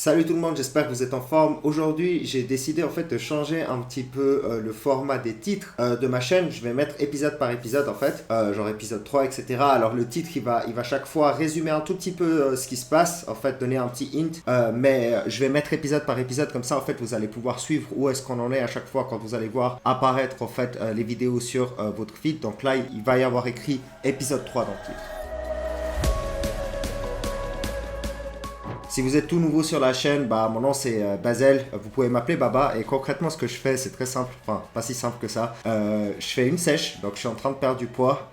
Salut tout le monde, j'espère que vous êtes en forme. Aujourd'hui, j'ai décidé en fait de changer un petit peu le format des titres de ma chaîne. Je vais mettre épisode par épisode en fait, genre épisode 3, etc. Alors le titre, il va chaque fois résumer un tout petit peu ce qui se passe, en fait donner un petit hint. Mais je vais mettre épisode par épisode, comme ça en fait vous allez pouvoir suivre où est-ce qu'on en est à chaque fois quand vous allez voir apparaître en fait les vidéos sur votre feed. Donc là, il va y avoir écrit épisode 3 dans le titre. Si vous êtes tout nouveau sur la chaîne, mon nom c'est Basel, vous pouvez m'appeler Baba et concrètement ce que je fais c'est très simple, enfin pas si simple que ça. Je fais une sèche, donc je suis en train de perdre du poids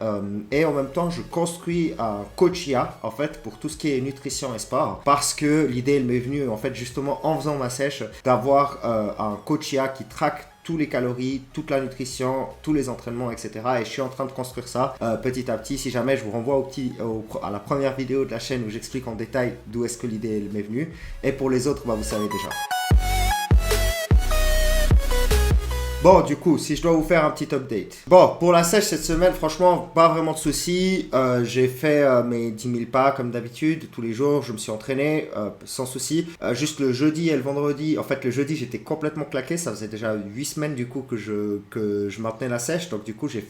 et en même temps je construis un coach IA en fait pour tout ce qui est nutrition et sport parce que l'idée elle m'est venue en fait justement en faisant ma sèche d'avoir un coach IA qui traque tous les calories, toute la nutrition, tous les entraînements, etc. Et je suis en train de construire ça petit à petit. Si jamais, je vous renvoie à la première vidéo de la chaîne où j'explique en détail d'où est-ce que l'idée m'est venue. Et pour les autres, vous savez déjà. Bon, du coup, si je dois vous faire un petit update. Bon, pour la sèche cette semaine, franchement, pas vraiment de soucis. J'ai fait mes 10 000 pas comme d'habitude, tous les jours. Je me suis entraîné sans souci. Juste le jeudi et le vendredi. En fait, le jeudi, j'étais complètement claqué. Ça faisait déjà 8 semaines du coup que je maintenais la sèche. Donc, du coup, j'ai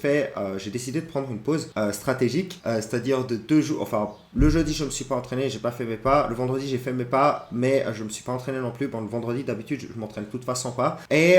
décidé de prendre une pause stratégique. C'est-à-dire de 2 jours. Enfin, le jeudi, je me suis pas entraîné. J'ai pas fait mes pas. Le vendredi, j'ai fait mes pas. Mais je me suis pas entraîné non plus. Bon, le vendredi, d'habitude, je m'entraîne de toute façon pas. Et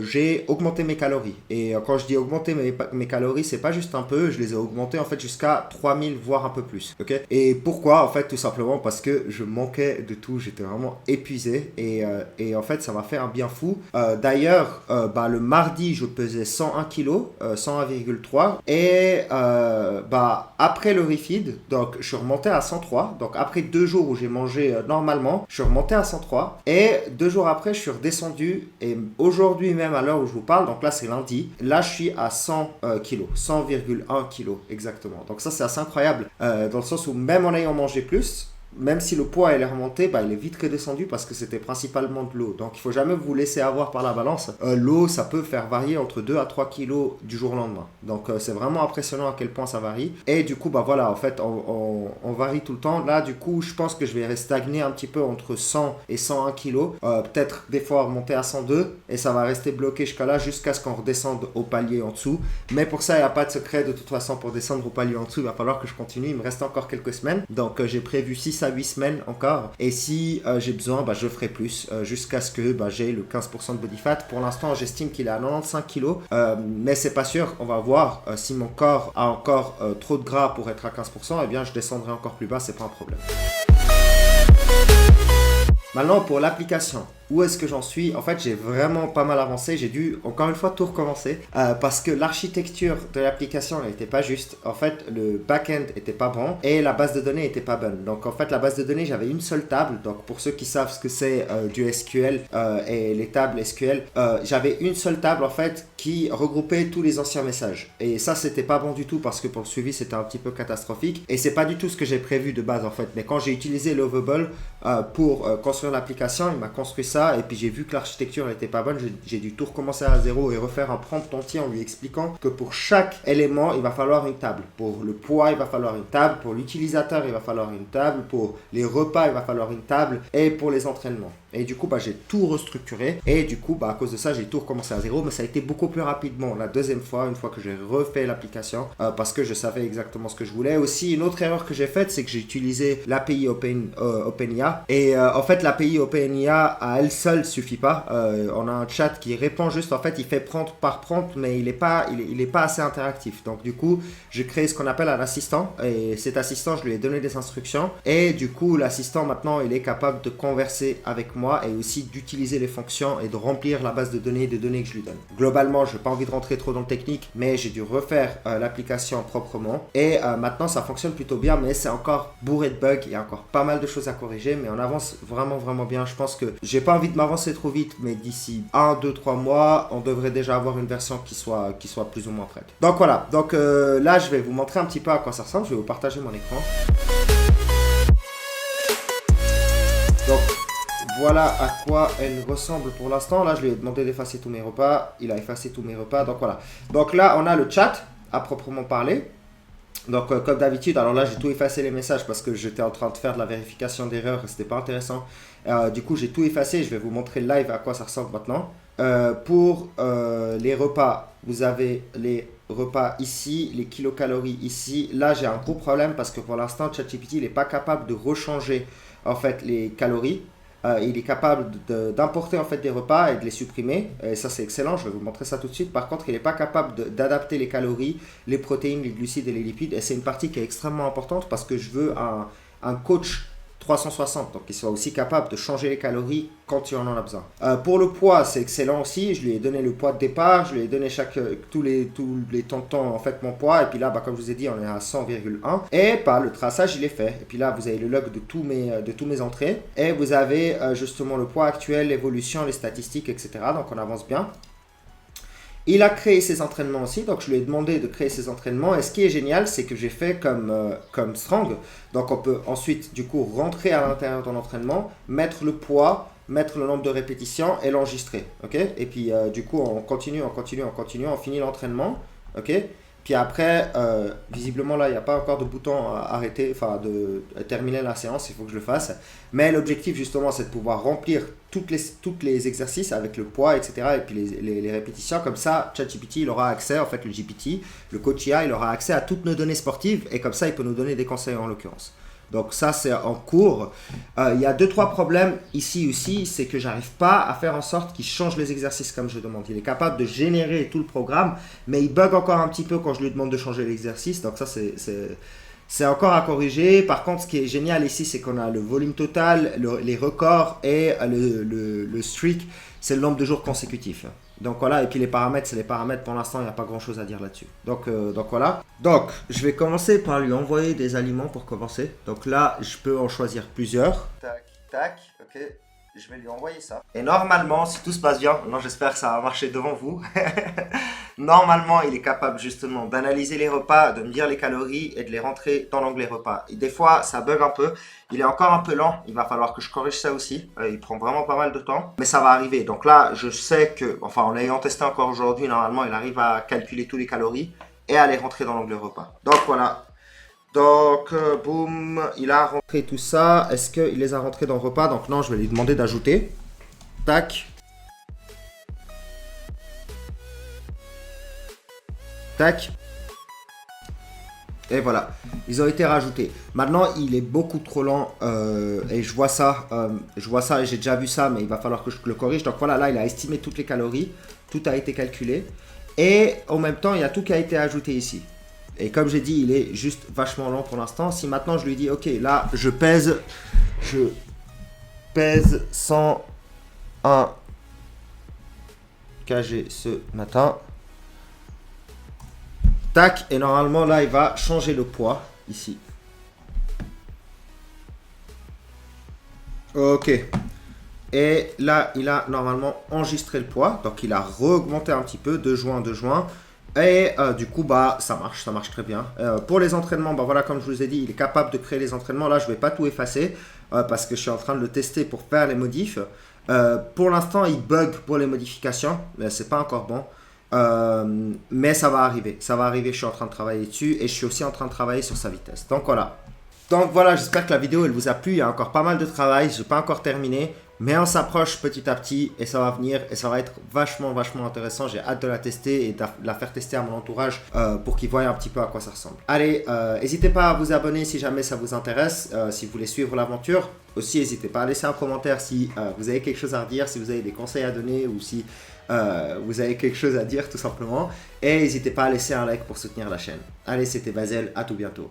j'ai augmenté mes calories. Et quand je dis augmenter mes calories, c'est pas juste un peu, je les ai augmentées en fait jusqu'à 3000 voire un peu plus. Ok. Et pourquoi? En fait, tout simplement parce que je manquais de tout, j'étais vraiment épuisé et en fait, ça m'a fait un bien fou. D'ailleurs, le mardi, je pesais 101 kg, 101,3 et après le refeed, donc je suis remonté à 103. Donc après 2 jours où j'ai mangé normalement, je suis remonté à 103 et 2 jours après, je suis redescendu et aujourd'hui même à l'heure où je vous parle, donc là c'est lundi, là je suis à 100 kg, 100,1 kg exactement. Donc ça c'est assez incroyable dans le sens où même en ayant mangé plus, même si le poids il est remonté, il est vite redescendu parce que c'était principalement de l'eau. Donc il faut jamais vous laisser avoir par la balance. L'eau ça peut faire varier entre 2 à 3 kilos du jour au lendemain. Donc c'est vraiment impressionnant à quel point ça varie. Et du coup voilà, en fait on varie tout le temps. Là du coup je pense que je vais stagner un petit peu entre 100 et 101 kilos. Peut-être des fois remonter à 102 et ça va rester bloqué jusqu'à là jusqu'à ce qu'on redescende au palier en dessous. Mais pour ça il n'y a pas de secret de toute façon. Pour descendre au palier en dessous il va falloir que je continue. Il me reste encore quelques semaines. Donc j'ai prévu 6 à 8 semaines encore et si j'ai besoin je ferai plus jusqu'à ce que j'ai le 15% de body fat. Pour l'instant j'estime qu'il est à 95 kg mais c'est pas sûr, on va voir si mon corps a encore trop de gras pour être à 15%, et bien je descendrai encore plus bas, c'est pas un problème. Maintenant pour l'application, où est-ce que j'en suis? En fait, j'ai vraiment pas mal avancé. J'ai dû encore une fois tout recommencer parce que l'architecture de l'application n'était pas juste. En fait, le back-end était pas bon et la base de données était pas bonne. Donc, en fait, la base de données, j'avais une seule table. Donc, pour ceux qui savent ce que c'est du SQL et les tables SQL, j'avais une seule table en fait qui regroupait tous les anciens messages. Et ça, c'était pas bon du tout parce que pour le suivi, c'était un petit peu catastrophique. Et c'est pas du tout ce que j'ai prévu de base en fait. Mais quand j'ai utilisé Lovable pour construire l'application, il m'a construit ça. Et puis j'ai vu que l'architecture n'était pas bonne, j'ai dû tout recommencer à zéro et refaire un prompt entier en lui expliquant que pour chaque élément il va falloir une table. Pour le poids il va falloir une table, pour l'utilisateur il va falloir une table, pour les repas il va falloir une table et pour les entraînements. Et du coup j'ai tout restructuré et du coup à cause de ça j'ai tout recommencé à zéro, mais ça a été beaucoup plus rapidement la deuxième fois, une fois que j'ai refait l'application parce que je savais exactement ce que je voulais. Aussi une autre erreur que j'ai faite, c'est que j'ai utilisé l'API OpenIA et en fait l'API OpenIA à elle seule suffit pas. On a un chat qui répond juste, en fait il fait prompt par prompt mais il est pas assez interactif. Donc du coup j'ai créé ce qu'on appelle un assistant et cet assistant je lui ai donné des instructions et du coup l'assistant maintenant il est capable de converser avec moi et aussi d'utiliser les fonctions et de remplir la base de données que je lui donne. Globalement, je n'ai pas envie de rentrer trop dans le technique, mais j'ai dû refaire l'application proprement et maintenant ça fonctionne plutôt bien, mais c'est encore bourré de bugs, il y a encore pas mal de choses à corriger, mais on avance vraiment bien. Je pense que j'ai pas envie de m'avancer trop vite, mais d'ici 1, 2, 3 mois, on devrait déjà avoir une version qui soit plus ou moins prête. Donc voilà, donc là je vais vous montrer un petit peu à quoi ça ressemble, je vais vous partager mon écran. Donc voilà à quoi elle ressemble pour l'instant. Là, je lui ai demandé d'effacer tous mes repas. Il a effacé tous mes repas. Donc voilà. Donc là, on a le chat à proprement parler. Donc, comme d'habitude, alors là, j'ai tout effacé les messages parce que j'étais en train de faire de la vérification d'erreurs et c'était pas intéressant. Du coup, j'ai tout effacé. Je vais vous montrer live à quoi ça ressemble maintenant. Pour les repas, vous avez les repas ici, les kilocalories ici. Là, j'ai un gros problème parce que pour l'instant, ChatGPT, il n'est pas capable de rechanger en fait les calories. Il est capable d'importer en fait des repas et de les supprimer. Et ça, c'est excellent. Je vais vous montrer ça tout de suite. Par contre, il n'est pas capable d'adapter les calories, les protéines, les glucides et les lipides. Et c'est une partie qui est extrêmement importante parce que je veux un coach 360, donc il soit aussi capable de changer les calories quand il en a besoin. Pour le poids, c'est excellent aussi. Je lui ai donné le poids de départ, je lui ai donné tous les temps de temps en fait mon poids. Et puis là, comme je vous ai dit, on est à 100,1. Et le traçage, il est fait. Et puis là, vous avez le log de tous mes entrées. Et vous avez justement le poids actuel, l'évolution, les statistiques, etc. Donc on avance bien. Il a créé ses entraînements aussi, donc je lui ai demandé de créer ses entraînements. Et ce qui est génial, c'est que j'ai fait comme Strong. Donc on peut ensuite du coup rentrer à l'intérieur de l'entraînement, mettre le poids, mettre le nombre de répétitions et l'enregistrer. Ok. Et puis du coup on continue, on finit l'entraînement. Ok. Puis après, visiblement là, il n'y a pas encore de bouton à arrêter, enfin de terminer la séance, il faut que je le fasse. Mais l'objectif justement, c'est de pouvoir remplir toutes les exercices avec le poids, etc. Et puis les répétitions. Comme ça, ChatGPT, il aura accès, en fait le GPT, le coach IA, il aura accès à toutes nos données sportives. Et comme ça, il peut nous donner des conseils en l'occurrence. Donc ça, c'est en cours. Il y a 2-3 problèmes ici aussi, c'est que j'arrive pas à faire en sorte qu'il change les exercices comme je demande. Il est capable de générer tout le programme, mais il bug encore un petit peu quand je lui demande de changer l'exercice. Donc ça, c'est encore à corriger. Par contre, ce qui est génial ici, c'est qu'on a le volume total, les records et le streak, c'est le nombre de jours consécutifs. Donc voilà, et puis les paramètres, c'est les paramètres. Pour l'instant, il n'y a pas grand chose à dire là-dessus. Donc voilà. Donc, je vais commencer par lui envoyer des aliments pour commencer. Donc là, je peux en choisir plusieurs. Tac, tac, ok. Je vais lui envoyer ça. Et normalement, si tout se passe bien, non, j'espère que ça va marcher devant vous. Normalement, il est capable justement d'analyser les repas, de me dire les calories et de les rentrer dans l'onglet repas. Et des fois, ça bug un peu. Il est encore un peu lent. Il va falloir que je corrige ça aussi. Il prend vraiment pas mal de temps. Mais ça va arriver. Donc là, je sais que, enfin, en ayant testé encore aujourd'hui, normalement, il arrive à calculer tous les calories et à les rentrer dans l'onglet repas. Donc voilà. Donc, boum, il a rentré tout ça. Est-ce qu'il les a rentrés dans le repas? Donc non, je vais lui demander d'ajouter. Tac. Tac. Et voilà, ils ont été rajoutés. Maintenant, il est beaucoup trop lent et je vois ça et j'ai déjà vu ça, mais il va falloir que je le corrige. Donc voilà, là, il a estimé toutes les calories. Tout a été calculé. Et en même temps, il y a tout qui a été ajouté ici. Et comme j'ai dit, il est juste vachement lent pour l'instant. Si maintenant je lui dis, ok, là, je pèse 101 kg ce matin. Tac, et normalement, là, il va changer le poids, ici. Ok. Et là, il a normalement enregistré le poids. Donc, il a re-augmenté un petit peu, 2 juin. Et du coup, ça marche très bien. Pour les entraînements, voilà, comme je vous ai dit, il est capable de créer les entraînements. Là, je ne vais pas tout effacer parce que je suis en train de le tester pour faire les modifs. Pour l'instant, il bug pour les modifications, mais c'est pas encore bon. Mais ça va arriver, je suis en train de travailler dessus et je suis aussi en train de travailler sur sa vitesse. Donc voilà, j'espère que la vidéo elle vous a plu. Il y a encore pas mal de travail, je n'ai pas encore terminé, mais on s'approche petit à petit et ça va venir et ça va être vachement intéressant. J'ai hâte de la tester et de la faire tester à mon entourage pour qu'ils voient un petit peu à quoi ça ressemble. Allez, n'hésitez pas à vous abonner si jamais ça vous intéresse, si vous voulez suivre l'aventure. Aussi, n'hésitez pas à laisser un commentaire si vous avez quelque chose à redire, si vous avez des conseils à donner ou si vous avez quelque chose à dire tout simplement. Et n'hésitez pas à laisser un like pour soutenir la chaîne. Allez, c'était Basel, à tout bientôt.